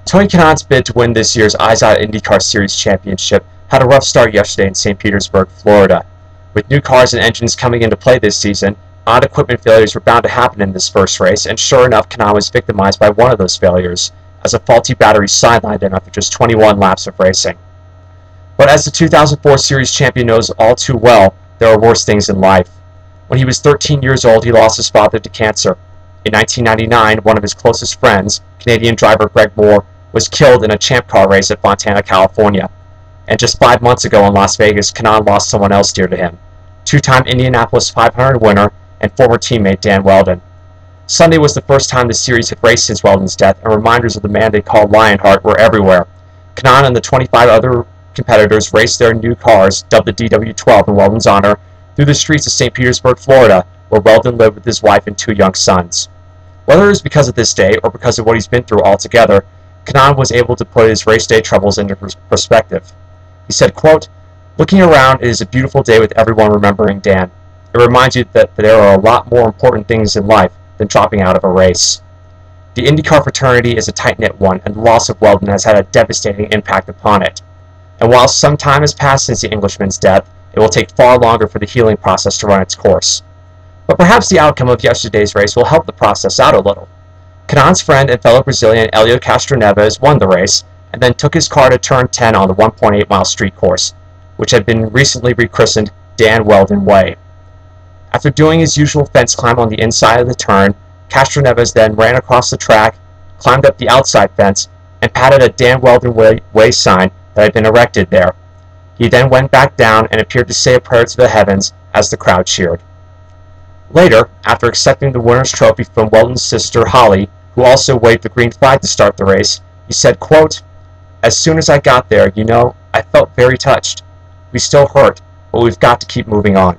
Tony Kanaan's bid to win this year's IZOD IndyCar Series championship had a rough start yesterday in St. Petersburg, Florida. With new cars and engines coming into play this season, odd equipment failures were bound to happen in this first race, and sure enough, Kanaan was victimized by one of those failures, as a faulty battery sidelined him after just 21 laps of racing. But as the 2004 Series champion knows all too well, there are worse things in life. When he was 13 years old, he lost his father to cancer. In 1999, one of his closest friends, Canadian driver Greg Moore, was killed in a champ car race at Fontana, California. And just 5 months ago in Las Vegas, Kanaan lost someone else dear to him, two-time Indianapolis 500 winner and former teammate Dan Wheldon. Sunday was the first time the series had raced since Wheldon's death, and reminders of the man they called Lionheart were everywhere. Kanaan and the 25 other competitors raced their new cars, dubbed the DW12 in Wheldon's honor, through the streets of St. Petersburg, Florida, where Wheldon lived with his wife and 2 young sons. Whether it was because of this day or because of what he's been through altogether, Kanaan was able to put his race day troubles into perspective. He said, quote, "Looking around, it is a beautiful day with everyone remembering Dan. It reminds you that there are a lot more important things in life than dropping out of a race." The IndyCar fraternity is a tight-knit one, and the loss of Wheldon has had a devastating impact upon it. And while some time has passed since the Englishman's death, it will take far longer for the healing process to run its course. But perhaps the outcome of yesterday's race will help the process out a little. Kanaan's friend and fellow Brazilian Hélio Castroneves won the race, and then took his car to turn 10 on the 1.8-mile street course, which had been recently rechristened Dan Wheldon Way. After doing his usual fence climb on the inside of the turn, Castroneves then ran across the track, climbed up the outside fence, and patted a Dan Wheldon Way sign that had been erected there. He then went back down and appeared to say a prayer to the heavens as the crowd cheered. Later, after accepting the winner's trophy from Wheldon's sister Holly, who also waved the green flag to start the race, he said, quote, "As soon as I got there, I felt very touched. We still hurt, but we've got to keep moving on."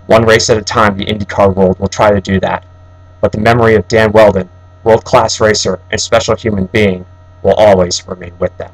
One race at a time, the IndyCar world will try to do that, but the memory of Dan Wheldon, world-class racer and special human being, will always remain with them.